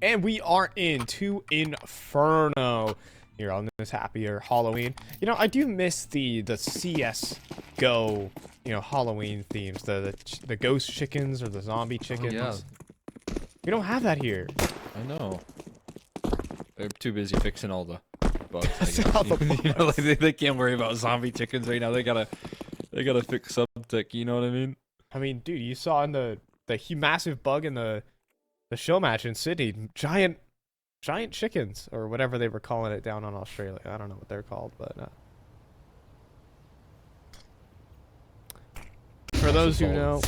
And we are into Inferno here on this happier Halloween. You know, I do miss the CSGO, you know, Halloween themes. The ghost chickens or the zombie chickens. Oh, yeah. We don't have that here. I know. They're too busy fixing all the bugs. I guess. All the bugs. You know, like they can't worry about zombie chickens right now. They gotta fix subtech. You know what I mean? I mean, dude, you saw in the massive bug in the show match in Sydney, giant chickens or whatever they were calling it down on Australia. I don't know what they're called, but for those who know,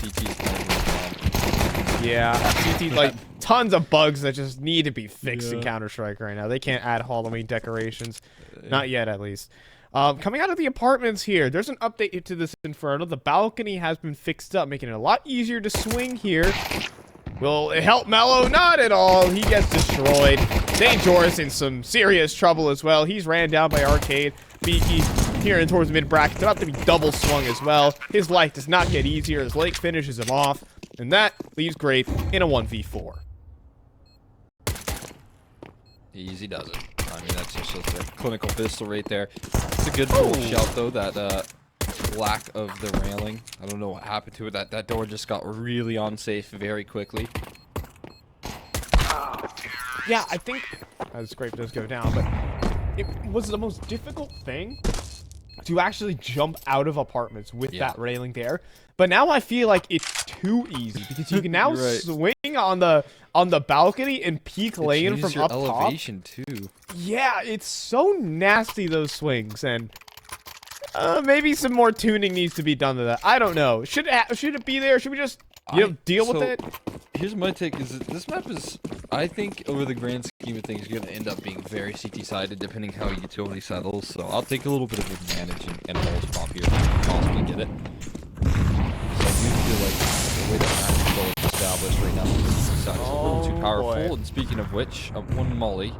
yeah, CT, like tons of bugs that just need to be fixed in Counter-Strike right now. They can't add Halloween decorations, not yet at least. Coming out of the apartments here, there's an update to this Inferno. The balcony has been fixed up, making it a lot easier to swing here. Will it help Mello? Not at all. He gets destroyed. St. Joris in some serious trouble as well. He's ran down by Arcade. Beaky here in towards mid-bracket. It's about to be double swung as well. His life does not get easier as Lake finishes him off. And that leaves Grape in a 1v4. Easy does it. I mean, that's just a clinical pistol right there. It's a good little shout, though, that lack of the railing. I don't know what happened to it. That door just got really unsafe very quickly. Yeah, I think as Grape does go down, but it was the most difficult thing to actually jump out of apartments with that railing there. But now I feel like it's too easy because you can now swing on the balcony and peek lane from up top. Elevation too. Yeah, it's so nasty, those swings, and maybe some more tuning needs to be done to that. I don't know. Should it be there? Should we just deal with it? Here's my take: is that this map is, I think, over the grand scheme of things, going to end up being very CT-sided, depending how utility settles. So I'll take a little bit of advantage and roll spot here if I can possibly get it. So I do feel like the way that map is established right now, the CT side is a little too powerful. Boy. And speaking of which, one molly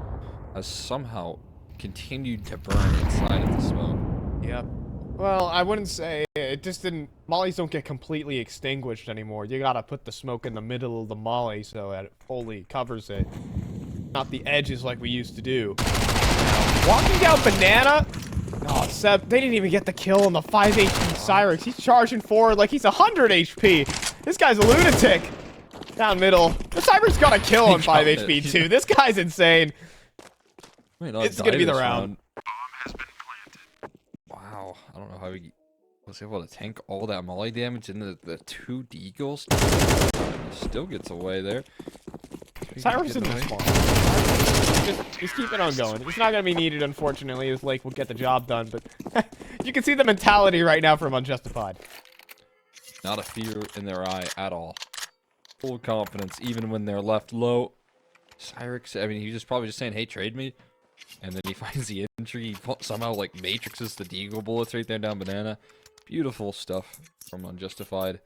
has somehow continued to burn inside of the smoke. Yep. Well, I wouldn't say it just didn't. Mollies don't get completely extinguished anymore. You gotta put the smoke in the middle of the molly so that it fully covers it, not the edges like we used to do. Walking down banana. Oh, Seb, they didn't even get the kill on the 5 HP Cyrix. He's charging forward like he's 100 HP. This guy's a lunatic. Down middle. The Cyrix got a kill on 5 HP too. This guy's insane. It's gonna be the round. Wow, I don't know how he was able to tank all that molly damage into the 2 deagles. Still gets away there. Cyrus in the spawn. Just keep it on going. It's not going to be needed, unfortunately, as Lake will get the job done, but you can see the mentality right now from Unjustified. Not a fear in their eye at all. Full confidence, even when they're left low. Cyrix, I mean, he's just probably just saying, hey, trade me. And then he finds the entry. He somehow, like, matrixes the deagle bullets right there down banana. Beautiful stuff from Unjustified.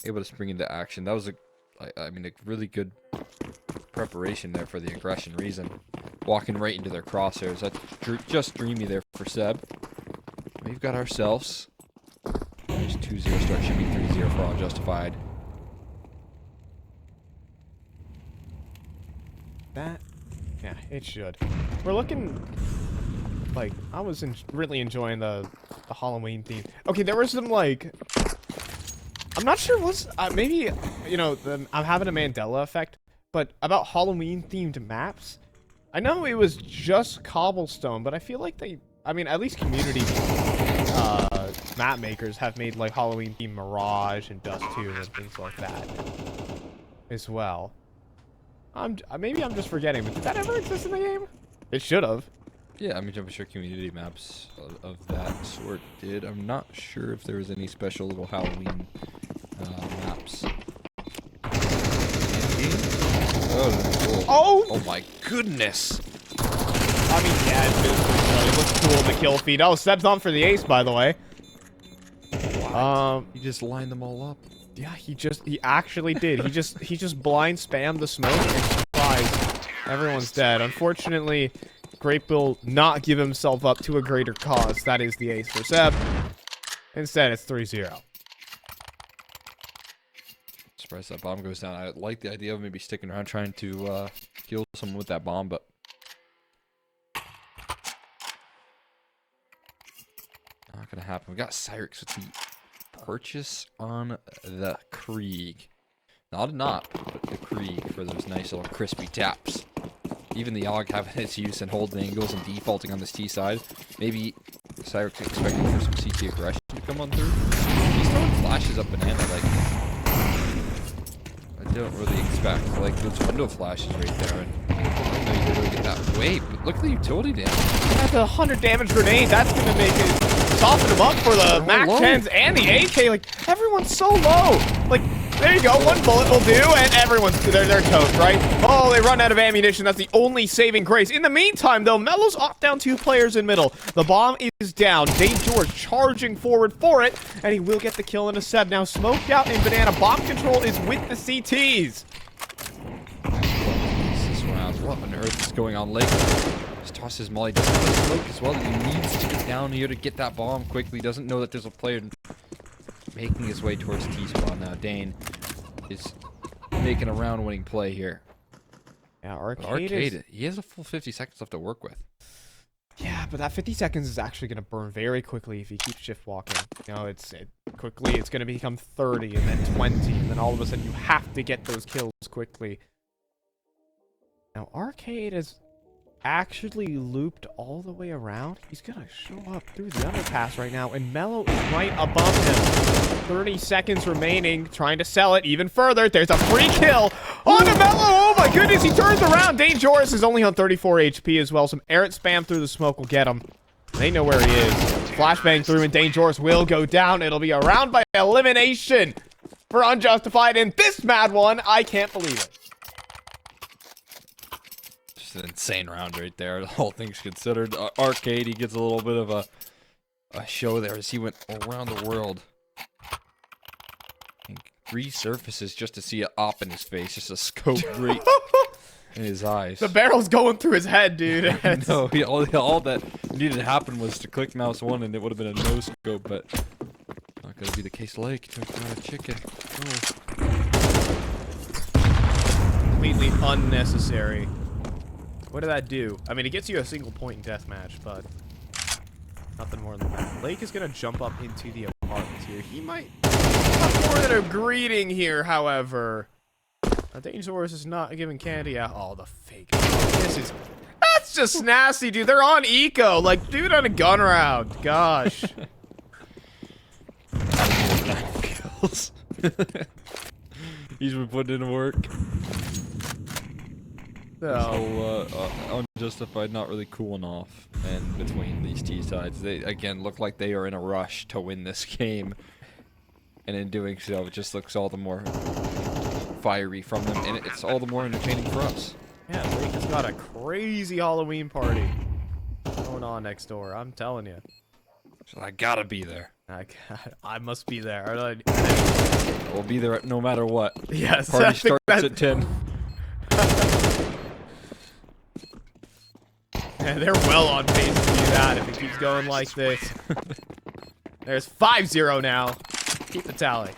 Able to spring into action. That was I mean, a really good preparation there for the aggression reason. Walking right into their crosshairs. That's just dreamy there for Seb. We've got ourselves. There's 2-0 start. Should be 3-0 for Unjustified. That, yeah, it should. We're looking like I was really enjoying the Halloween theme. Okay, there was some like. I'm not sure what's maybe, you know, I'm having a Mandela effect, but about Halloween-themed maps, I know it was just Cobblestone, but I feel like I mean, at least community map makers have made like Halloween-themed Mirage and Dust 2 and things like that as well. Maybe I'm just forgetting, but did that ever exist in the game? It should have. Yeah, I mean, I'm sure community maps of that sort did. I'm not sure if there was any special little Halloween maps. Oh my goodness! I mean, yeah, it looks cool in the kill feed. Oh, Seb's on for the ace, by the way. He just lined them all up. Yeah, he actually did. He just blind spammed the smoke and surprised everyone's dead. Unfortunately, Grape will not give himself up to a greater cause. That is the ace for Seb. Instead, it's 3-0. Surprised that bomb goes down. I like the idea of maybe sticking around trying to kill someone with that bomb, but not gonna happen. We got Cyrix with the purchase on the Krieg. Not a knot, but the Krieg for those nice little crispy taps. Even the AUG having its use and holding angles and defaulting on this T side. Maybe Cyrix expecting for some CT aggression to come on through. He's throwing flashes up banana like I don't really expect. Like those window flashes right there. And I know you really get that. Wait, but look at the utility damage. That's a 100 damage grenade. That's gonna make it soften him up for the Mac 10s and the AK. Like everyone's so low. Like there you go. One bullet will do, and everyone's they're toast, right? Oh, they run out of ammunition. That's the only saving grace. In the meantime, though, Melo's off down 2 players in middle. The bomb is down. Dave George charging forward for it, and he will get the kill in a set. Now smoked out in banana. Bomb control is with the CTs. Jesus, what on earth is going on? Lake just tosses Molly. Doesn't have the smoke as well. He needs to get down here to get that bomb quickly. Doesn't know that there's a player making his way towards T-spawn now. Dane is making a round-winning play here. Yeah, Arcade, he has a full 50 seconds left to work with. Yeah, but that 50 seconds is actually going to burn very quickly if he keeps shift walking. You know, it's going to become 30 and then 20, and then all of a sudden you have to get those kills quickly. Now, Arcade is actually looped all the way around. He's going to show up through the underpass right now, and Melo is right above him. 30 seconds remaining, trying to sell it even further. There's a free kill on to Melo. Oh my goodness, he turns around. Dane Joris is only on 34 HP as well. Some errant spam through the smoke will get him. They know where he is. Flashbang through, and Dane Joris will go down. It'll be a round by elimination for Unjustified in this mad one. I can't believe it. An insane round right there, all things considered. Arcade, he gets a little bit of a show there as he went around the world. And resurfaces just to see an op in his face, just a scope right in his eyes. The barrel's going through his head, dude. No, all that needed to happen was to click mouse 1 and it would have been a no scope, but not gonna be the case. Lake took out a chicken. Completely unnecessary. What did that do? I mean, it gets you a single point in deathmatch, but nothing more than that. Lake is going to jump up into the apartments here. He might have more than a greeting here, however. Dangerous is not giving candy out. Oh, the fake. That's just nasty, dude. They're on eco. Like, dude on a gun round. Gosh. Kills. He's been putting in work. So, Unjustified not really cooling off, and between these T sides, they again look like they are in a rush to win this game, and in doing so, it just looks all the more fiery from them, and it's all the more entertaining for us. Yeah, Lake has got a crazy Halloween party going on next door. I'm telling you. So I gotta be there. I must be there. We'll be there no matter what. Yes. Party starts at 10. Yeah, they're well on pace to do that if it keeps going like this. There's 5-0 now. Keep the tally.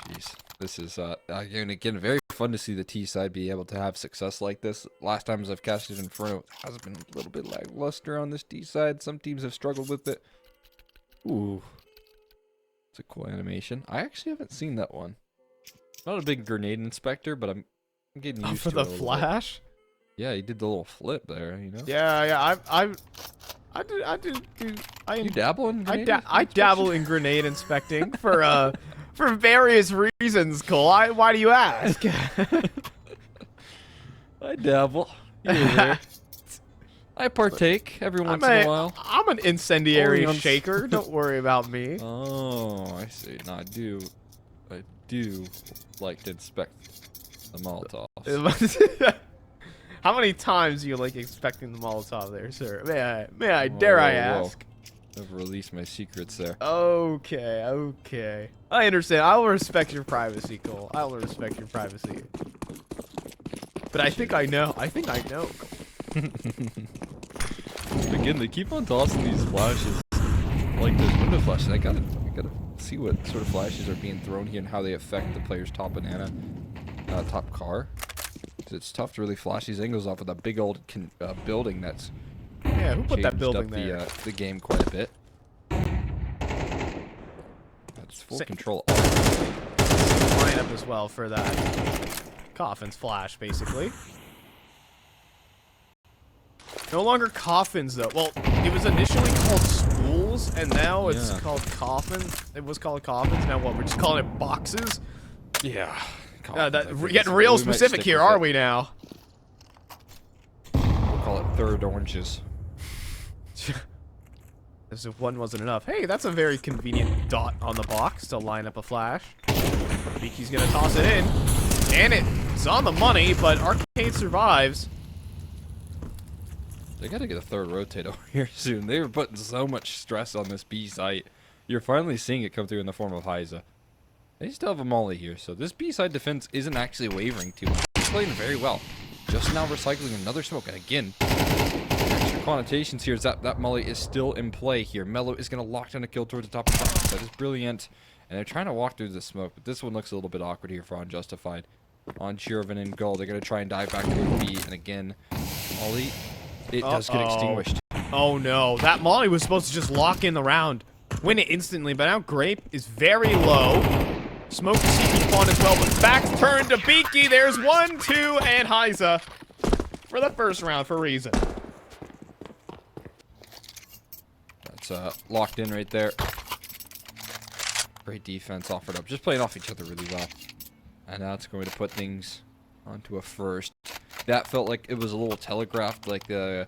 Jeez, this is again very fun to see the T side be able to have success like this. Last times I've casted Inferno, it has been a little bit lackluster on this T side. Some teams have struggled with it. Ooh, it's a cool animation. I actually haven't seen that one. Not a big grenade inspector, but I'm getting used to it. For the flash? Yeah, he did the little flip there, you know? Yeah, You dabble in grenade I dabble in grenade inspecting for various reasons, Cole. Why do you ask? I dabble. I partake every once in a while. I'm an incendiary shaker. Don't worry about me. Oh, I see. No, I do like to inspect the Molotovs. How many times do you like expecting the Molotov there, sir? Dare I ask? I've released my secrets there. Okay. I understand. I will respect your privacy, Cole. I will respect your privacy. But I think I know. Again, they keep on tossing these flashes. Like those window flashes. I gotta see what sort of flashes are being thrown here and how they affect the player's top banana. top car. It's tough to really flash these angles off with a big old building that's Yeah, who put that changed building up there? the game quite a bit. That's full control. Line up as well for that Coffin's flash, basically. No longer coffins, though. Well, it was initially called spools, and now it's called coffins. It was called coffins. Now what? We're just calling it boxes? Yeah. We're getting real specific here, are we now? We'll call it third oranges. As if one wasn't enough. Hey, that's a very convenient dot on the box to line up a flash. Beaky's gonna toss it in. And it's on the money, but Arcade survives. They gotta get a third rotate over here soon. They were putting so much stress on this B site. You're finally seeing it come through in the form of Heiza. They still have a molly here, so this B side defense isn't actually wavering too much. They're playing very well. Just now recycling another smoke, and again, extra connotations here is that molly is still in play here. Mello is gonna lock down a kill towards the top of the box. That is brilliant. And they're trying to walk through the smoke, but this one looks a little bit awkward here for Unjustified. On Chirvin and Gold, they're gonna try and dive back to B, and again, molly. It does get extinguished. Oh no, that molly was supposed to just lock in the round. Win it instantly, but now Grape is very low. Smoke to CP spawn as well, but back turned to Beaky. There's 1, 2, and Heiza for the first round for reason. That's locked in right there. Great defense offered up. Just playing off each other really well. And now it's going to put things onto a first. That felt like it was a little telegraphed, like the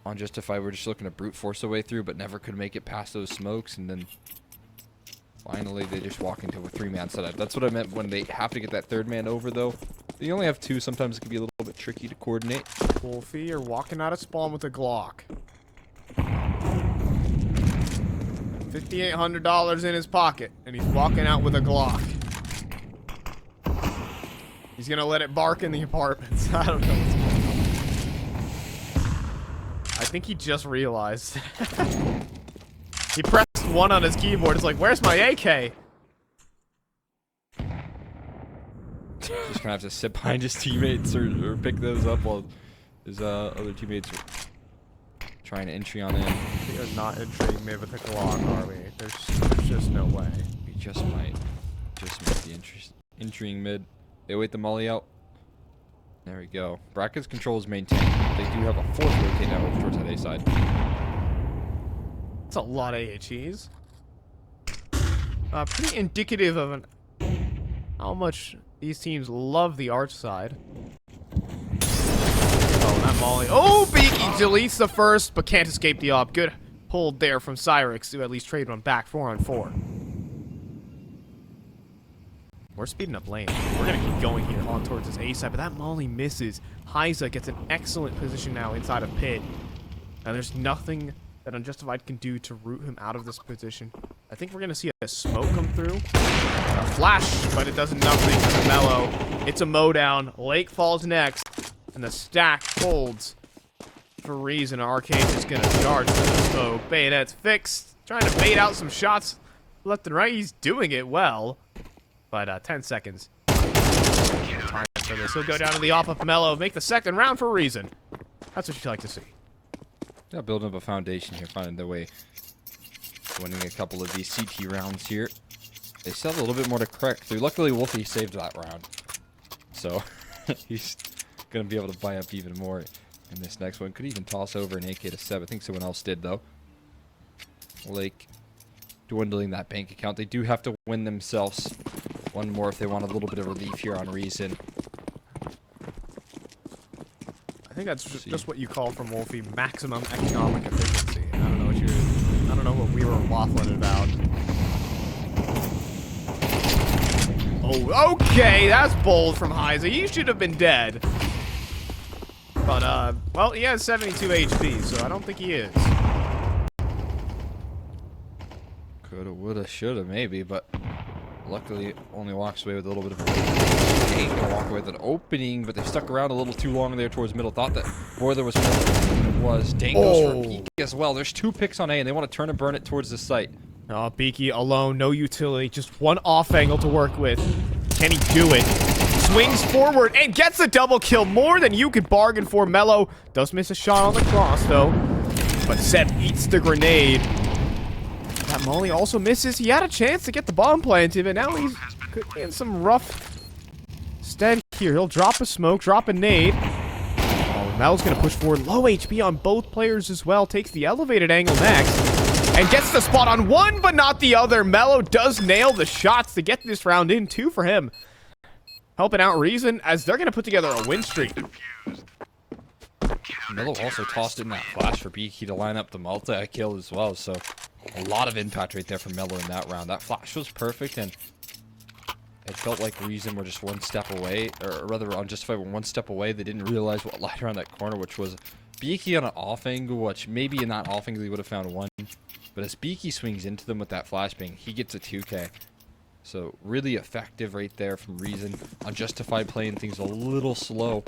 Unjustified were just looking to brute force their way through, but never could make it past those smokes, and then finally they just walk into a 3-man setup. That's what I meant when they have to get that third man over, though. You only have 2, sometimes it can be a little bit tricky to coordinate. Wolfie, you're walking out of spawn with a Glock. $5,800 in his pocket, and he's walking out with a Glock. He's gonna let it bark in the apartments. I don't know what's going on. I think he just realized. He pressed 1 on his keyboard. It's like, where's my AK? Just gonna have to sit behind his teammates or pick those up while his other teammates are trying to entry on in. We are not entering mid with a Glock, are we? There's just no way. We just might be entering mid. They wait the molly out. There we go. Brackets control is maintained. They do have a 4th rotate now over towards that A side. That's a lot of AHEs. Pretty indicative of how much these teams love the arch side. Oh, that molly. Oh, Beaky deletes the first, but can't escape the op. Good pull there from Cyrix to at least trade one back 4-on-4. We're speeding up lane. We're going to keep going here on towards this A side, but that molly misses. Heiza gets an excellent position now inside of pit. Now there's nothing that Unjustified can do to root him out of this position. I think we're going to see a smoke come through. A flash, but it does nothing to Mello. It's a mow down. Lake falls next, and the stack holds for reason. Arcade's just going to charge to the smoke. Bayonet's fixed. Trying to bait out some shots left and right. He's doing it well. But 10 seconds. Time for this. He'll go down to the off of Mello, make the second round for reason. That's what you like to see. Yeah, building up a foundation here, finding their way, winning a couple of these CT rounds here. They still have a little bit more to correct through. Luckily, Wolfie saved that round, so he's gonna be able to buy up even more in this next one. Could even toss over an AK to Seb. I think someone else did though. Lake dwindling that bank account. They do have to win themselves one more if they want a little bit of relief here on reason. I think that's just what you call from Wolfie maximum economic efficiency. I don't know what we were waffling about. Oh, okay, that's bold from Heiza. He should have been dead. But well, he has 72 HP, so I don't think he is. Coulda, woulda, shoulda, maybe, but luckily only walks away with a little bit of a ain't gonna walk away with an opening, but they stuck around a little too long there towards middle. Thought that Boiler was more than it was. Dane goes for a peek as well. There's 2 picks on A, and they want to turn and burn it towards the site. Oh, Beaky alone, no utility, just one off angle to work with. Can he do it? Swings forward and gets a double kill. More than you could bargain for. Mello does miss a shot on the cross, though. But Seb eats the grenade. That molly also misses. He had a chance to get the bomb planted, but now he's in some rough stead here. He'll drop a smoke, drop a nade. Oh, Mel's going to push forward. Low HP on both players as well. Takes the elevated angle next. And gets the spot on one, but not the other. Mello does nail the shots to get this round in. 2 for him. Helping out Reason as they're going to put together a win streak. Mello also tossed in that flash for Beaky to line up the multi-kill as well, so a lot of impact right there from Mello in that round. That flash was perfect, and it felt like Reason were just one step away, or rather Unjustified were one step away. They didn't realize what lied around that corner, which was Beaky on an off angle, which maybe in that off angle he would have found one. But as Beaky swings into them with that flashbang, he gets a 2K. So really effective right there from Reason. Unjustified playing things a little slow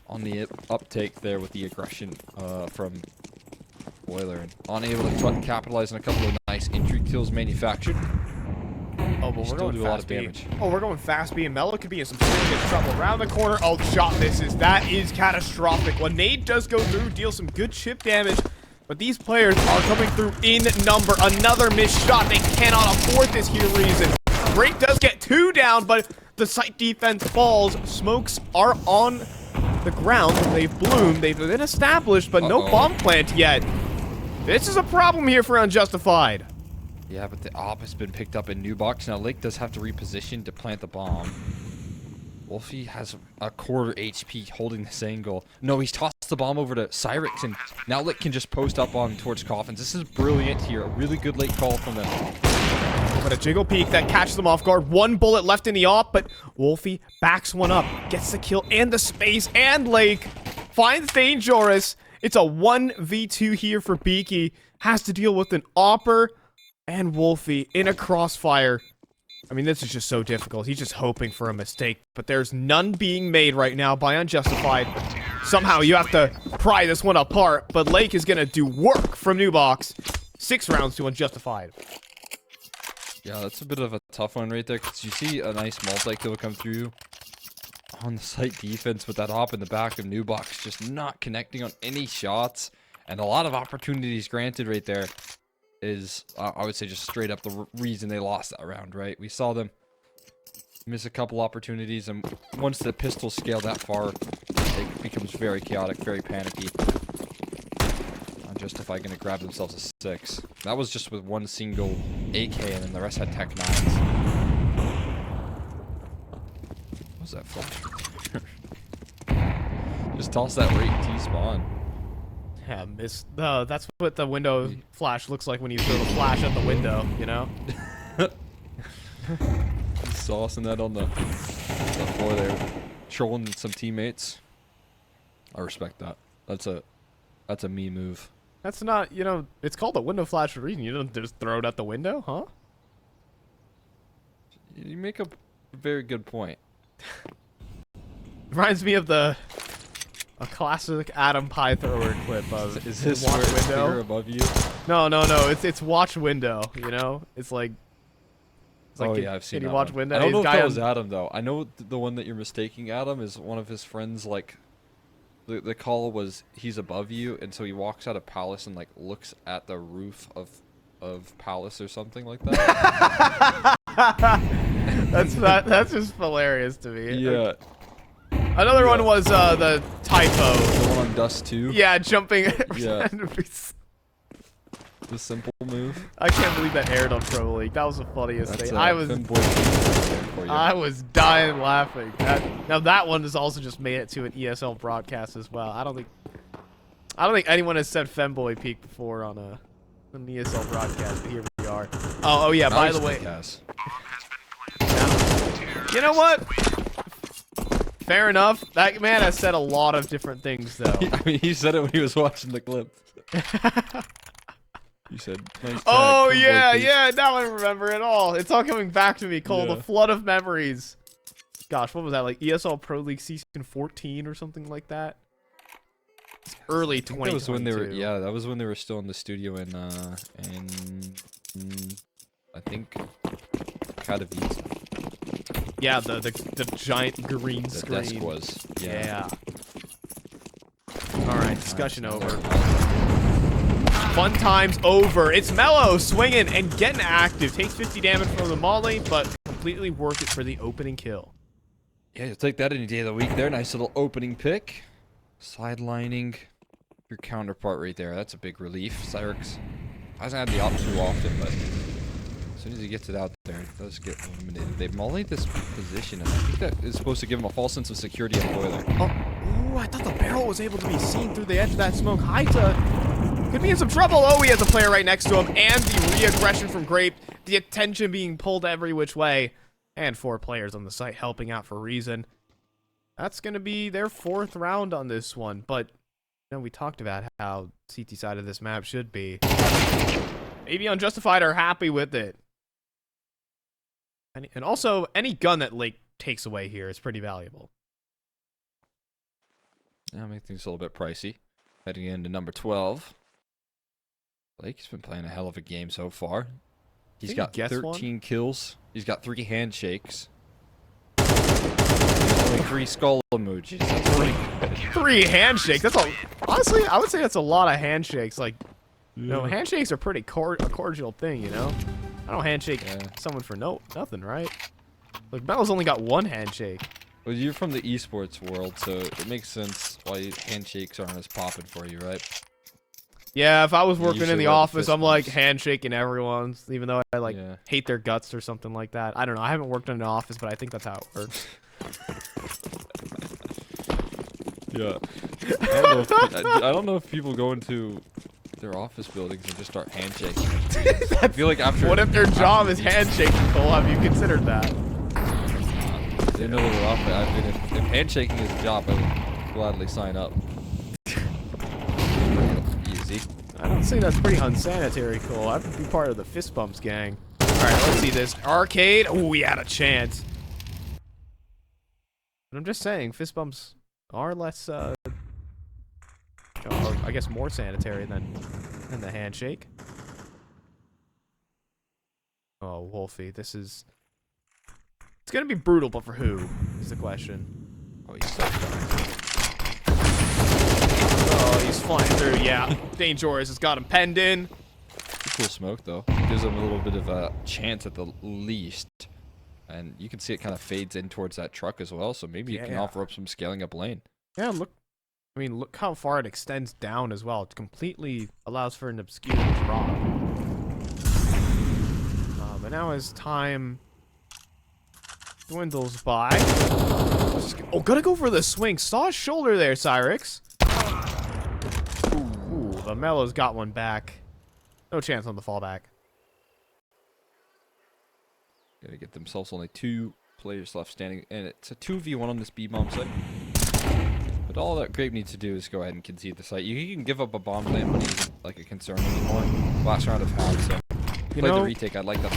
on the uptake there with the aggression from Boiler. And unable to capitalize on a couple of nice entry kills manufactured. Oh, but we're going do a lot of fast B. damage. Oh, we're going fast B, and Mello could be in some serious trouble. Around the corner. Oh, the shot misses. That is catastrophic. When nade does go through, deals some good chip damage. But these players are coming through in number. Another missed shot. They cannot afford this here, Reason. Break does get 2 down, but the site defense falls. Smokes are on the ground. They've bloomed. They've been established, but no bomb plant yet. This is a problem here for Unjustified. Yeah, but the op has been picked up in new box. Now, Lake does have to reposition to plant the bomb. Wolfie has a quarter HP holding this angle. No, he's tossed the bomb over to Cyrix, and now Lake can just post up on towards Coffins. This is brilliant here. A really good late call from them. But a jiggle peek that catches them off guard. 1 bullet left in the op, but Wolfie backs one up. Gets the kill and the space, and Lake finds Dangerous. It's a 1v2 here for Beaky. Has to deal with an opper and Wolfie in a crossfire. I mean, this is just so difficult. He's just hoping for a mistake, but there's none being made right now by Unjustified. Somehow you have to pry this one apart, but Lake is going to do work from new box. 6 rounds to Unjustified. Yeah, that's a bit of a tough one right there, because you see a nice multi-kill come through on the site defense with that hop in the back of new box, just not connecting on any shots, and a lot of opportunities granted right there is, I would say, just straight up the reason they lost that round, right? We saw them miss a couple opportunities, and once the pistols scale that far, it becomes very chaotic, very panicky. Unjustified going to grab themselves a 6. That was just with one single AK, and then the rest had Tech 9s. What was that flash? Just toss that right T-spawn. Yeah, miss. That's what the window flash looks like when you throw the flash at the window, you know? Saucing that on the floor there. Trolling some teammates. I respect that. That's a me move. That's not, you know, it's called a window flash for a reason. You don't just throw it at the window, huh? You make a very good point. Reminds me of a classic Adam Pie thrower clip of is this watch where window above you? No. It's watch window. You know, it's like. Oh yeah, I've seen can that you watch one. window? I don't know if guy that was Adam though. I know the one that you're mistaking Adam is one of his friends. Like the call was he's above you, and so he walks out of Palace and like looks at the roof of Palace or something like that. That's just hilarious to me. Yeah. Another one was the typo. The one on Dust 2? Yeah, jumping. Yeah. The simple move. I can't believe that aired on Pro League. That was the funniest thing. I was dying laughing. Now that one has also just made it to an ESL broadcast as well. I don't think anyone has said Femboy Peak before on an ESL broadcast, but here we are. Oh yeah, by the way. You know what? Fair enough. That man has said a lot of different things, though. I mean, he said it when he was watching the clip. He said, nice tag, oh, yeah. Now I remember it all. It's all coming back to me, Cole. Yeah. The flood of memories. Gosh, what was that? Like ESL Pro League Season 14 or something like that? It's early 2022. That was when they were, yeah, that was when they were still in the studio in I think, Katowice. Yeah, the giant green The screen. desk was. Yeah. All right, discussion over. Fun time's over. It's Mello swinging and getting active. Takes 50 damage from the molly, but completely worth it for the opening kill. Yeah, you'll take that any day of the week there. Nice little opening pick. Sidelining your counterpart right there. That's a big relief. Cyrix hasn't had the op too often, but as soon as he gets it out there, it does get eliminated. They've mollied this position, and I think that is supposed to give him a false sense of security on Boiler. Oh, ooh, I thought the barrel was able to be seen through the edge of that smoke. Haita could be in some trouble. Oh, he has a player right next to him, and the re-aggression from Grape. The attention being pulled every which way. And 4 players on the site helping out for Reason. That's going to be their 4th round on this one. But, you know, we talked about how CT side of this map should be. Maybe Unjustified are happy with it. And also, any gun that Lake takes away here is pretty valuable. Yeah, make things a little bit pricey. Heading into number 12. Lake's been playing a hell of a game so far. He's got 13 kills. He's got 3 handshakes. Only 3 skull emojis. That's pretty good. 3 handshakes. That's a honestly, I would say that's a lot of handshakes. Like, you know, handshakes are pretty a cordial thing. You know, I don't handshake someone for nothing, right? Like Mello's only got 1 handshake. Well, you're from the esports world, so it makes sense why handshakes aren't as popping for you, right? Yeah, if I was working in the office, I'm like bumps. handshaking everyone's, even though I like hate their guts or something like that. I don't know. I haven't worked in an office, but I think that's how it works. Yeah. I don't know if people go into their office buildings and just start handshaking. I feel like after. What if their job is handshaking, Cole? Have you considered that? They know they're off. I mean, if handshaking is a job, I would gladly sign up. Easy. I don't think that's pretty unsanitary, Cole. I would be part of the fist bumps gang. All right, let's see this arcade. Oh, we had a chance. But I'm just saying, fist bumps are less, or I guess more sanitary than the handshake. Oh, Wolfie, this is. It's gonna be brutal, but for who is the question? Oh, he's so fine. Oh, he's flying through. Yeah, Dangerous has got him penned in. Cool smoke though. Gives him a little bit of a chance at the least. And you can see it kind of fades in towards that truck as well, so maybe it can offer up some scaling up lane. Yeah, look. I mean, look how far it extends down as well. It completely allows for an obscure drop. But now as time dwindles by. Oh, gotta go for the swing. Saw his shoulder there, Cyrix. Ooh, the Mello's got one back. No chance on the fallback. Gotta get themselves only 2 players left standing, and it's a 2v1 on this B-bomb site. But all that Grape needs to do is go ahead and concede the site. You can give up a bomb plant, but it's like a concern anymore. Last round of half, so play the retake. I like that.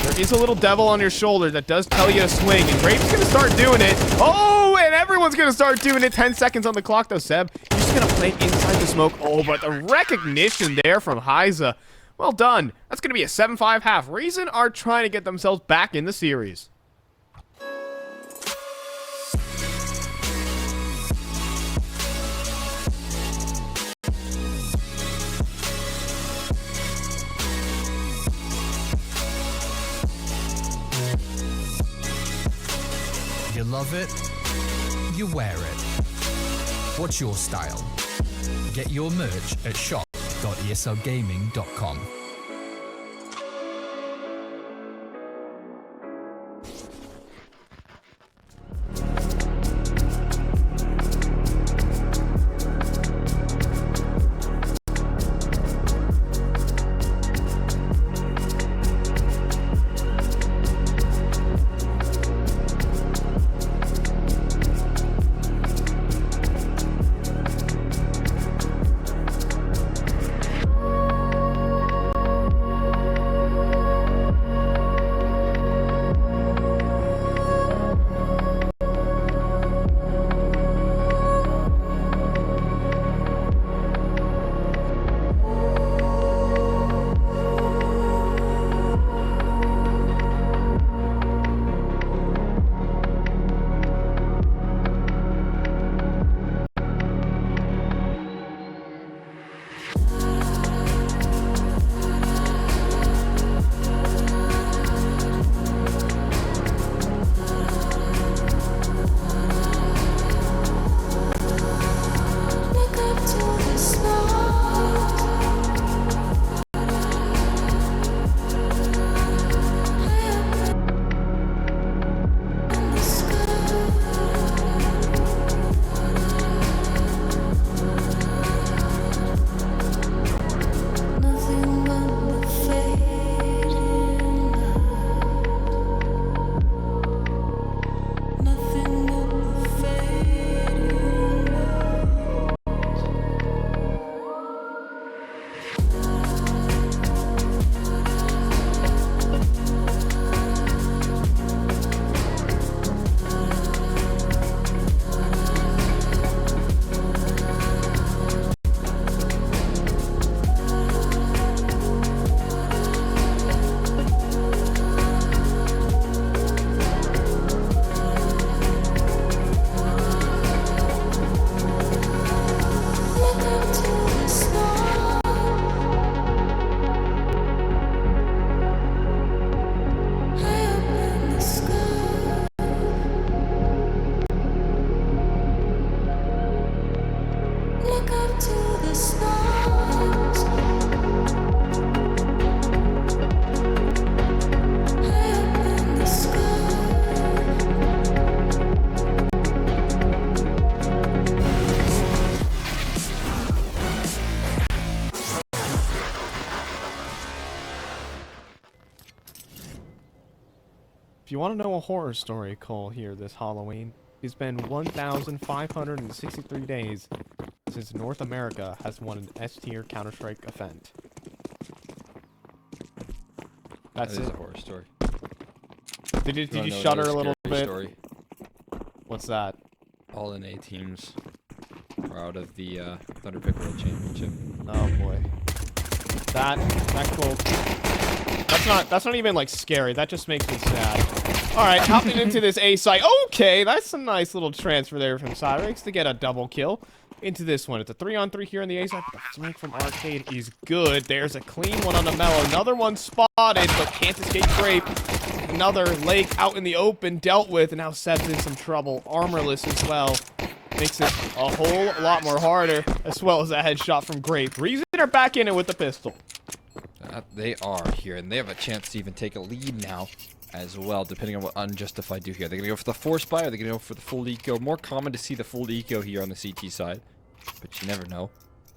There is a little devil on your shoulder that does tell you to swing, and Grape's gonna start doing it. Oh, and everyone's gonna start doing it. 10 seconds on the clock, though, Seb. You're just gonna play inside the smoke. Oh, but the recognition there from Heiza. Well done. That's going to be a 7-5 half. Reason are trying to get themselves back in the series. You love it, you wear it. What's your style? Get your merch at shop.eslgaming.com. Look up to the stars. High up in the sky. If you want to know a horror story, Cole, here this Halloween, it's been 1,563 days since North America has won an S-tier Counter-Strike event. That's That is it. a horror story. Did wanna you know shudder another a little scary bit? Story? What's that? All NA teams are out of the Thunderpick World Championship. Oh boy. That cool. That's not even like scary. That just makes me sad. All right, hopping into this A site. Okay, that's a nice little transfer there from Cyrix to get a double kill into this one. It's a 3-on-3 here on the A side. But the flank from Arcade is good. There's a clean one on the Mellow. Another one spotted, but can't escape Grape. Another Lake out in the open, dealt with, and now Seb's in some trouble. Armorless as well. Makes it a whole lot more harder, as well as a headshot from Grape. Reason are back in it with the pistol. They are here, and they have a chance to even take a lead now as well, depending on what Unjustified do here. They're going to go for the force buy, or they're going to go for the full eco. More common to see the full eco here on the CT side, but you never know.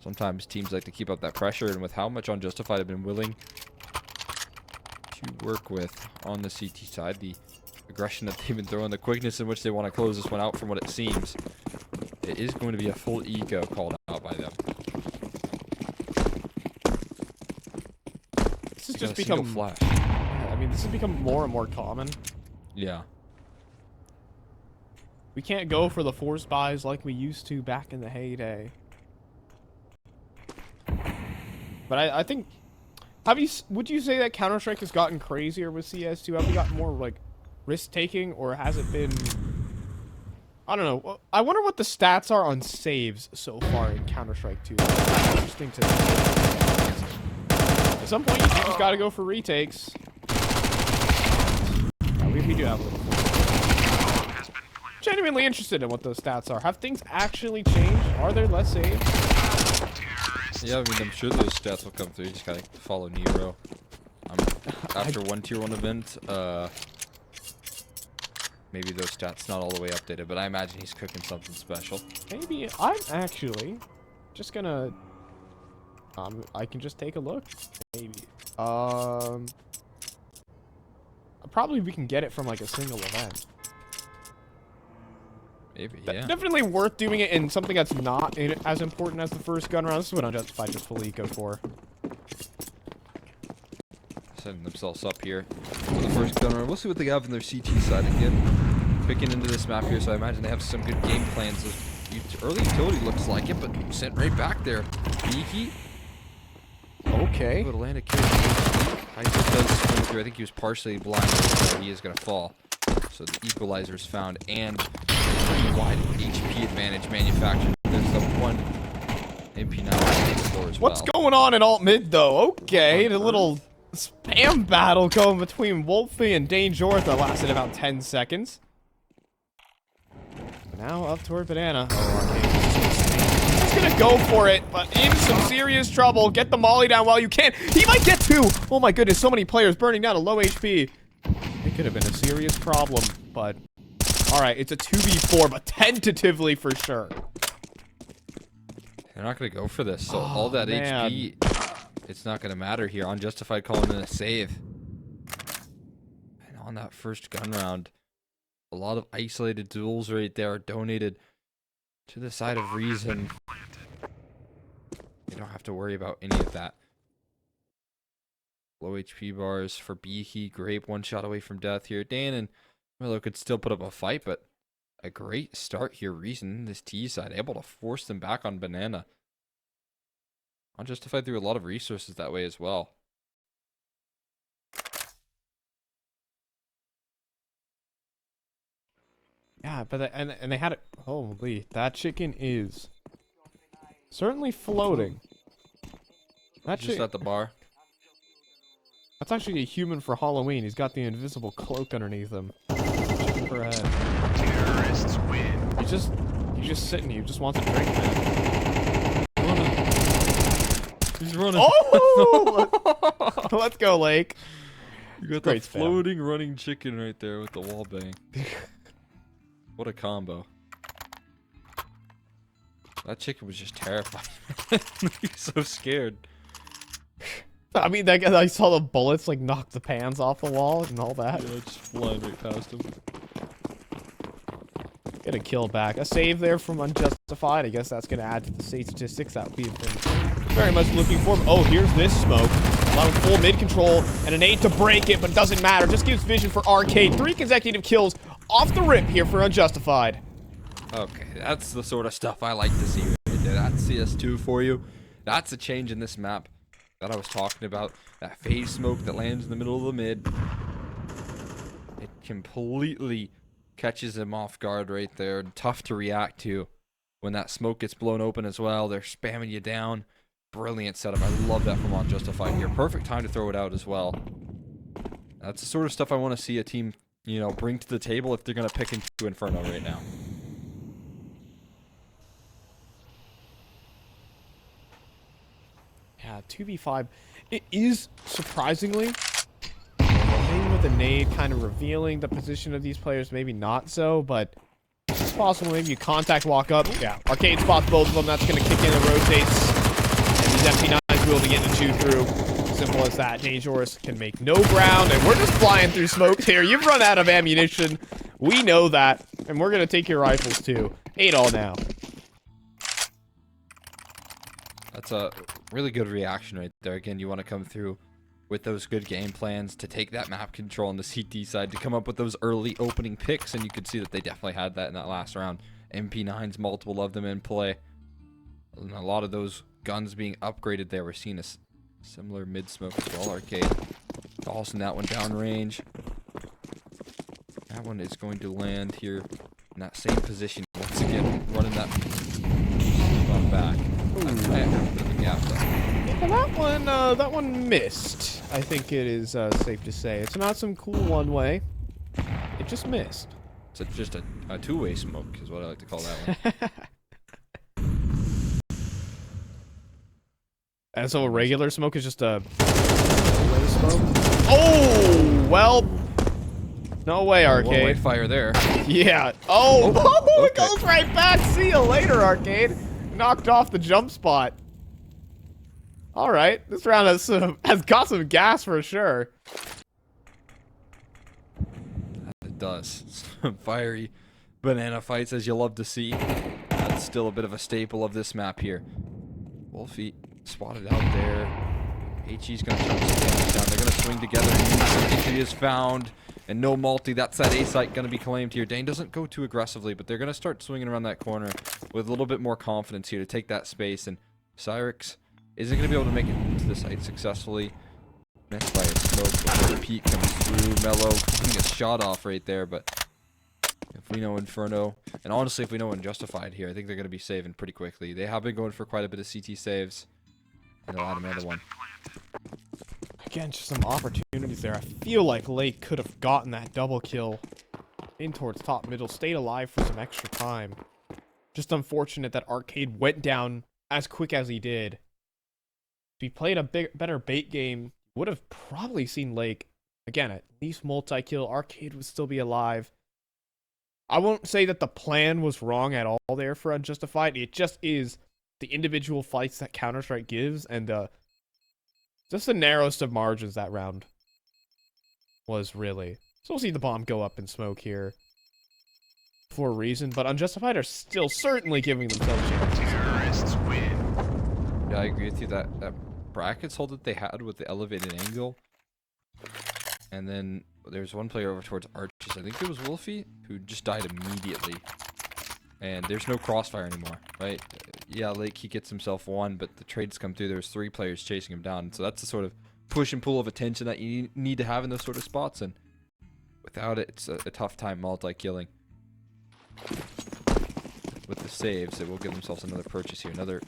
Sometimes teams like to keep up that pressure, and with how much Unjustified have been willing to work with on the CT side, the aggression that they've been throwing, the quickness in which they want to close this one out from what it seems, it is going to be a full eco called out by them. This has just become flash. I mean, this has become more and more common. Yeah. We can't go for the force buys like we used to back in the heyday. But I think, would you say that Counter-Strike has gotten crazier with CS2? Have we got more like risk-taking, or has it been? I don't know. I wonder what the stats are on saves so far in Counter-Strike 2. That's interesting to know. At some point, you just gotta go for retakes. Yeah, we do have a little. Genuinely interested in what those stats are. Have things actually changed? Are there less saves? Yeah, I mean, I'm sure those stats will come through. You just gotta follow Nero. After one tier 1 event, maybe those stats not all the way updated, but I imagine he's cooking something special. Maybe I'm actually just gonna. I can just take a look. Maybe. Probably we can get it from like a single event. Maybe, yeah. Definitely worth doing it in something that's not as important as the first gun round. This is what Unjustified just full eco for. Setting themselves up here for the first gun round. We'll see what they have on their CT side again. Picking into this map here, so I imagine they have some good game plans. Early utility looks like it, but sent right back there. Beaky. Okay. Would land a kill. Heiser does swing through. I think he was partially blinded, so he is going to fall. So the equalizer is found, and pretty wide HP advantage manufactured. There's the one MP now on the floor as well. What's going on in alt mid though? Okay, the little spam battle going between Wolfie and Danger that lasted about 10 seconds. Now up toward Banana. Oh, Arcade. He's gonna go for it, but in some serious trouble. Get the molly down while you can. He might get 2. Oh my goodness, so many players burning down a low HP. It could have been a serious problem, but alright, it's a 2v4, but tentatively for sure. They're not going to go for this, so all that man. HP, it's not going to matter here. Unjustified calling in a save. And on that first gun round, a lot of isolated duels right there are donated to the side of Reason. You don't have to worry about any of that. Low HP bars for Beaky. Grape, one shot away from death here. Dan and Miller could still put up a fight, but a great start here. Reason, this T side, able to force them back on Banana. Unjustified through a lot of resources that way as well. Yeah, but and they had it. Holy, that chicken is certainly floating. That Just at the bar. That's actually a human for Halloween. He's got the invisible cloak underneath him. Chicken for a head. Terrorists win. He's just sitting here. He just wants a drink, man. running. Oh! Let's go, Lake. You got Great the spam. floating running chicken right there with the wall bang. What a combo. That chicken was just terrified. He's so scared. I mean, that guy, I saw the bullets like knock the pans off the wall and all that. Yeah, just flying right past him. Get a kill back. A save there from Unjustified. I guess that's going to add to the save statistics that we've been very much looking for. Oh, here's this smoke. Allowing full mid control and an 8 to break it, but it doesn't matter. Just gives vision for Arcade. 3 consecutive kills off the rip here for Unjustified. Okay, that's the sort of stuff I like to see right there. That's CS2 for you. That's a change in this map that I was talking about. That phase smoke that lands in the middle of the mid. It completely catches him off guard right there. Tough to react to when that smoke gets blown open as well. They're spamming you down. Brilliant setup. I love that from Unjustified here. Perfect time to throw it out as well. That's the sort of stuff I want to see a team, you know, bring to the table if they're going to pick into Inferno right now. Yeah, 2v5. It is surprisingly maybe with the nade kind of revealing the position of these players, maybe not so, but it's possible maybe you contact walk up. Yeah, Arcade spots both of them. That's going to kick in and rotates. And these MP9s will begin to chew through. Simple as that. Dangerous can make no ground, and we're just flying through smoke here. You've run out of ammunition. We know that, and we're going to take your rifles too. 8 all now. That's a really good reaction right there. Again, you want to come through with those good game plans to take that map control on the CT side, to come up with those early opening picks, and you could see that they definitely had that in that last round. MP9s, multiple of them in play. And a lot of those guns being upgraded there. We're seeing a similar mid-smoke as well. Arcade tossing that one downrange. That one is going to land here in that same position. Once again, running that spot back. Yeah, that one missed. I think it is safe to say. It's not some cool one-way. It just missed. It's just a two-way smoke is what I like to call that one. And so a regular smoke is just a one-way smoke? Oh, well, no way, Arcade. One-way fire there. Yeah. Oh, okay. It goes right back. See you later, Arcade. Knocked off the jump spot. All right, this round has got some gas for sure. It does. Some fiery banana fights, as you love to see. That's still a bit of a staple of this map here. Wolfie spotted out there. HE's going to jump some damage down. They're going to swing together. Entry is found. And no multi. That's that A site going to be claimed here. Dane doesn't go too aggressively, but they're going to start swinging around that corner with a little bit more confidence here to take that space. And Cyrix isn't going to be able to make it into the site successfully. Missed by a smoke before the peak comes through. Mellow getting a shot off right there, but if we know Inferno, and honestly if we know Unjustified here, I think they're going to be saving pretty quickly. They have been going for quite a bit of CT saves, and they'll add another one. Again, just some opportunities there. I feel like Lake could have gotten that double kill in towards top middle, stayed alive for some extra time. Just unfortunate that Arcade went down as quick as he did. If he played a better bait game, would have probably seen Lake, again, at least multi-kill. Arcade would still be alive. I won't say that the plan was wrong at all there for Unjustified. It just is the individual fights that Counter-Strike gives, and just the narrowest of margins that round was really. So we'll see the bomb go up in smoke here for a reason, but Unjustified are still certainly giving themselves chances. Yeah, I agree with you. That brackets hold that they had with the elevated angle. And then there's one player over towards Arches. I think it was Wolfie, who just died immediately. And there's no crossfire anymore, right? Yeah, Lake, he gets himself one, but the trades come through. There's 3 players chasing him down. So that's the sort of push and pull of attention that you need to have in those sort of spots. And without it, it's a tough time multi-killing. With the saves, it will give themselves another purchase here. Another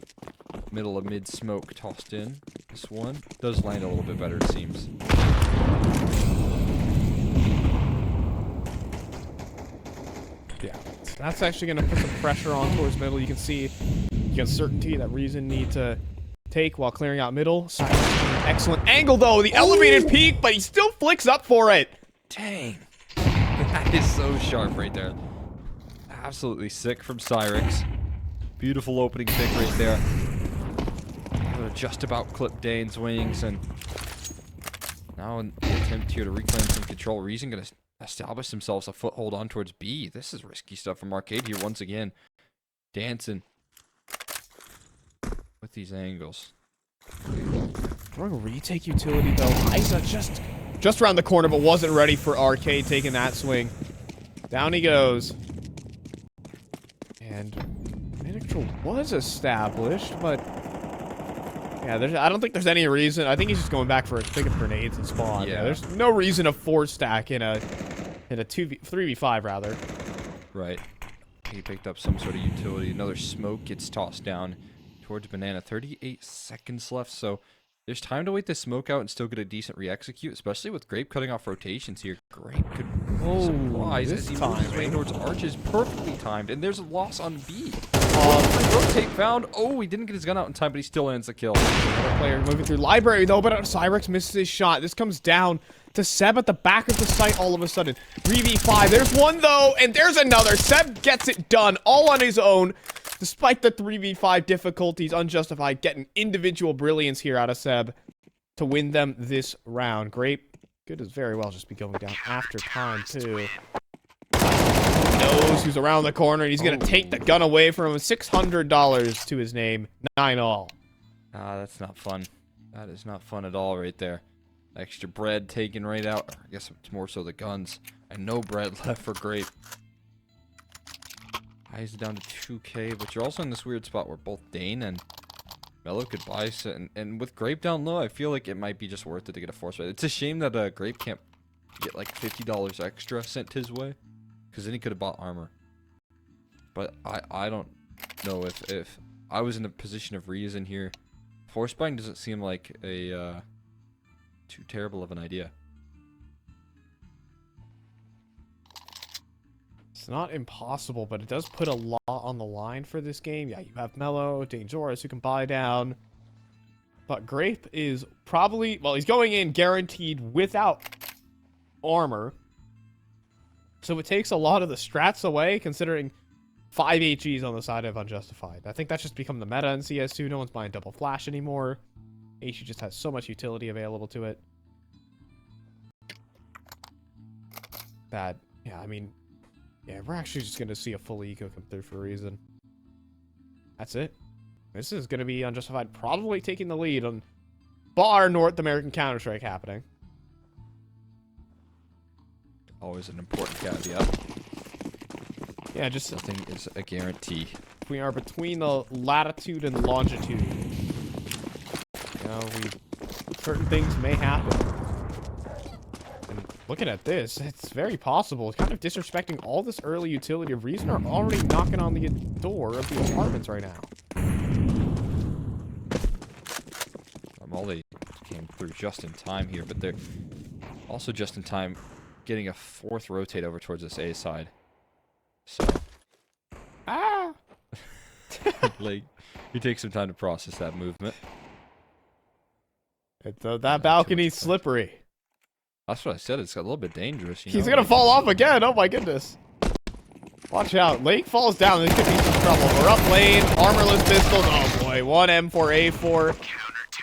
middle of mid smoke tossed in. This one does land a little bit better, it seems. Yeah, that's actually going to put some pressure on towards middle. You can see the uncertainty that Reason need to take while clearing out middle. Excellent angle, though. The elevated peak, but he still flicks up for it. Dang. That is so sharp right there. Absolutely sick from Cyrix. Beautiful opening pick right there. Just about clipped Dane's wings, and now in the attempt here to reclaim some control, Reason going to establish themselves a foothold on towards B. This is risky stuff from Arcade here once again. Dancing with these angles. Throwing a retake utility, though. Isa just around the corner, but wasn't ready for Arcade taking that swing. Down he goes. And mid-control was established, but yeah, I don't think there's any reason. I think he's just going back for picking grenades and spawn. Yeah, there's no reason to 4-stack in a 3v5 rather. Right. He picked up some sort of utility. Another smoke gets tossed down towards Banana. 38 seconds left, so there's time to wait this smoke out and still get a decent re-execute, especially with Grape cutting off rotations here. Grape could surprise as he moves his way towards Arches. Perfectly timed, and there's a loss on B. Rotate found. Oh, he didn't get his gun out in time, but he still ends the kill. Another player moving through library, though, but Cyrix misses his shot. This comes down to Seb at the back of the site all of a sudden. 3v5. There's one, though, and there's another. Seb gets it done all on his own. Despite the 3v5 difficulties, Unjustified getting individual brilliance here out of Seb to win them this round. Grape could as very well just be going down after time, too. Knows who's around the corner, and he's going to take the gun away from him. $600 to his name. 9-all. Ah, that's not fun. That is not fun at all right there. Extra bread taken right out. I guess it's more so the guns. And no bread left for Grape. Eyes down to 2K, but you're also in this weird spot where both Dane and Mello could buy, and with Grape down low, I feel like it might be just worth it to get a force fight. It's a shame that Grape can't get like $50 extra sent his way, because then he could have bought armor. But I don't know if I was in a position of Reason here. Force buying doesn't seem like a too terrible of an idea. It's not impossible, but it does put a lot on the line for this game. Yeah, you have Mello, Dangerous who can buy down. But Grape is probably, well, he's going in guaranteed without armor. So it takes a lot of the strats away, considering 5 HEs on the side of Unjustified. I think that's just become the meta in CS2. No one's buying double flash anymore. HE just has so much utility available to it. That, yeah, I mean, yeah, we're actually just going to see a full eco come through for a reason. That's it. This is going to be Unjustified probably taking the lead on bar North American Counter-Strike happening. Always an important caveat. Yeah, just Nothing is a guarantee. we are between the latitude and longitude. You know, certain things may happen. And looking at this, it's very possible. It's kind of disrespecting all this early utility of Reason are already knocking on the door of the apartments right now. Molly came through just in time here, but they're also just in time getting a fourth rotate over towards this A side. So, like, you take some time to process that movement. That balcony's slippery. That's what I said. It's a little bit dangerous. He's gonna fall off again. Oh my goodness. Watch out. Lake falls down. This could be some trouble. We're up lane. Armorless pistols. Oh boy. One M4, A4.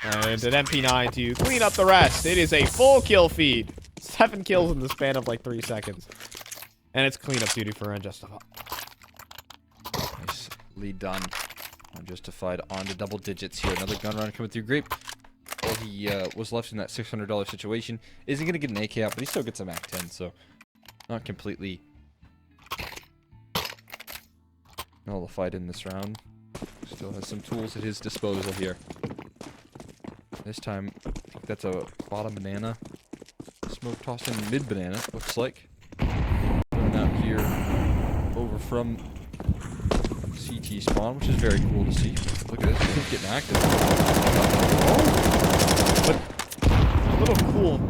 And an MP9 to clean up the rest. It is a full kill feed. 7 kills in the span of like 3 seconds. And it's cleanup duty for Unjustified. Nice lead done. Unjustified on to double digits here. Another gun run coming through Grape. Well, he was left in that $600 situation. Isn't going to get an AK out, but he still gets a MAC 10, so not completely nullified in this round. Still has some tools at his disposal here. This time, I think that's a bottom banana. Smoke tossed in mid banana, looks like. Going out here over from CT spawn, which is very cool to see. Look at this, he's getting active. But a little cool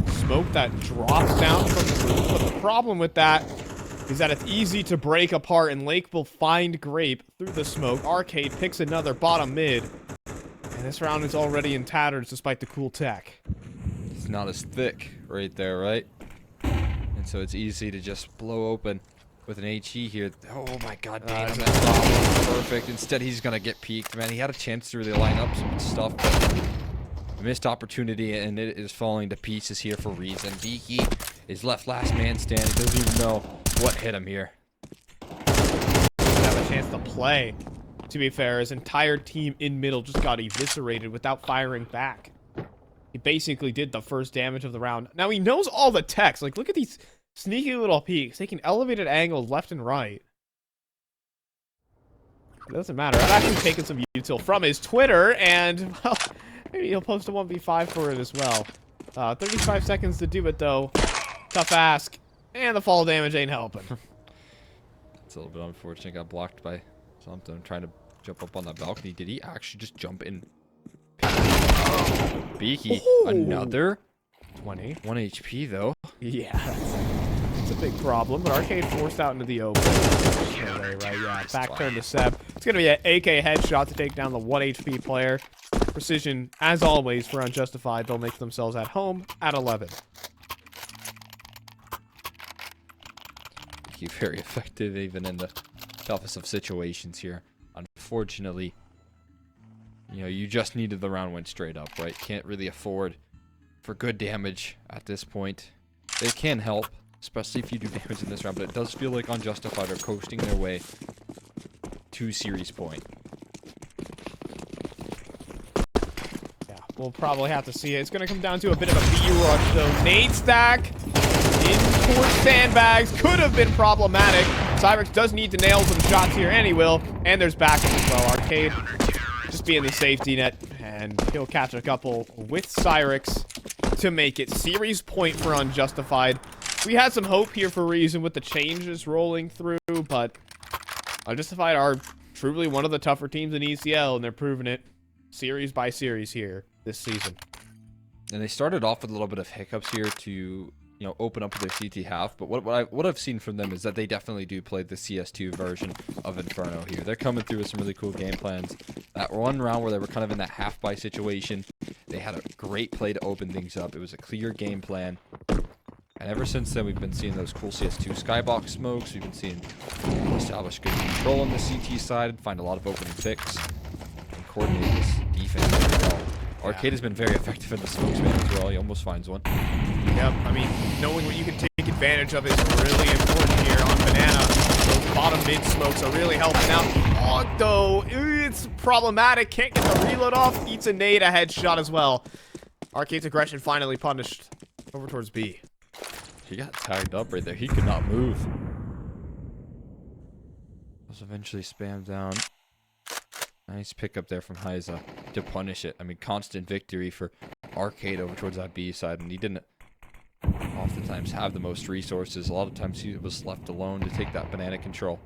smoke that drops down from the roof. But the problem with that is that it's easy to break apart, and Lake will find Grape through the smoke. Arcade picks another bottom mid. And this round is already in tatters despite the cool tech. It's not as thick right there, right? And so it's easy to just blow open with an HE here. Oh my god, damn, that bomb was perfect. Instead, he's going to get peeked, man. He had a chance to really line up some stuff, but missed opportunity, and it is falling to pieces here for reason. Beaky is left last man standing. Doesn't even know what hit him here. Doesn't have a chance to play. To be fair, his entire team in middle just got eviscerated without firing back. He basically did the first damage of the round. Now he knows all the techs. Like, look at these sneaky little peeks, taking elevated angles left and right. It doesn't matter. I've actually taken some util from his Twitter, and, well, maybe he'll post a 1v5 for it as well. 35 seconds to do it, though. Tough ask. And the fall damage ain't helping. It's a little bit unfortunate. Got blocked by something trying to jump up on that balcony. Did he actually just jump in? Beaky, another 20. 1 HP though. Yeah, it's a big problem. But Arcade forced out into the open. No way, right? Yeah, back turn to Seb. It's gonna be an AK headshot to take down the 1 HP player. Precision, as always, for Unjustified. They'll make themselves at home at 11. Beaky very effective even in the toughest of situations here. Unfortunately, you know, you just needed the round went straight up, right? Can't really afford for good damage at this point. They can help, especially if you do damage in this round, but it does feel like Unjustified are coasting their way to series point. Yeah, we'll probably have to see it. It's going to come down to a bit of a B-rush, though. Nade stack in towards sandbags could have been problematic. Cyrex does need to nail some shots here, and he will. And there's backup as well. Arcade just being the safety net, and he'll catch a couple with Cyrex to make it series point for Unjustified. We had some hope here for Reason with the changes rolling through, but Unjustified are truly one of the tougher teams in ECL, and they're proving it series by series here this season. And they started off with a little bit of hiccups here to, you know, open up their CT half, but what I've seen from them is that they definitely do play the CS2 version of Inferno here. They're coming through with some really cool game plans. That one round where they were kind of in that half-buy situation, they had a great play to open things up. It was a clear game plan. And ever since then, we've been seeing those cool CS2 skybox smokes. We've been seeing establish good control on the CT side, find a lot of opening picks, and coordinate this defense very well. Arcade has been very effective in the smokes, man, as well. He almost finds one. Yep, I mean, knowing what you can take advantage of is really important here on Banana. Those bottom mid smokes are really helping out. Oh, though, it's problematic. Can't get the reload off. Eats a nade, a headshot as well. Arcade's aggression finally punished. Over towards B. He got tagged up right there. He could not move. Was eventually spammed down. Nice pickup there from Heiza to punish it. I mean, constant victory for Arcade over towards that B side, and he didn't oftentimes have the most resources. A lot of times he was left alone to take that banana control.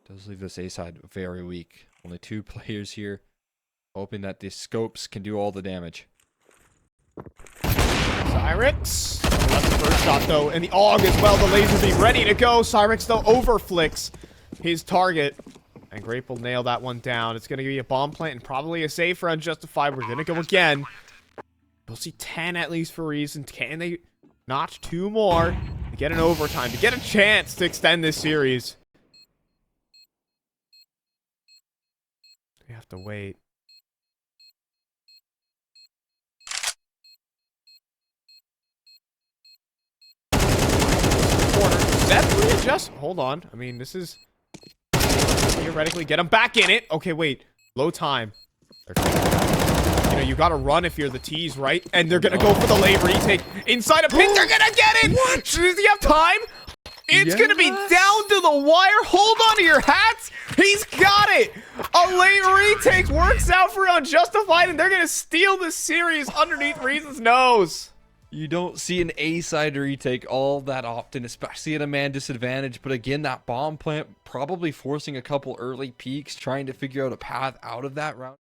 Does leave this A side very weak. Only 2 players here, hoping that the scopes can do all the damage. Cyrex. That's the first shot, though, and the AUG as well. The laser beam ready to go. Cyrex, though, overflicks his target. And Grape will nail that one down. It's going to be a bomb plant and probably a save for Unjustified. We're going to go again. We'll see 10 at least for Reason. Can they notch 2 more to get an overtime, to get a chance to extend this series? We have to wait. Corner. Seth readjust. Hold on. I mean, this is theoretically get him back in it. Okay, wait. Low time. You know, you gotta run if you're the T's, right? And they're gonna go for the late retake inside a pit. They're gonna get it. What? Does he have time? It's gonna be down to the wire. Hold on to your hats. He's got it. A late retake works out for Unjustified, and they're gonna steal the series underneath Reason's nose. You don't see an A-side retake all that often, especially at a man disadvantage. But again, that bomb plant probably forcing a couple early peaks, trying to figure out a path out of that round.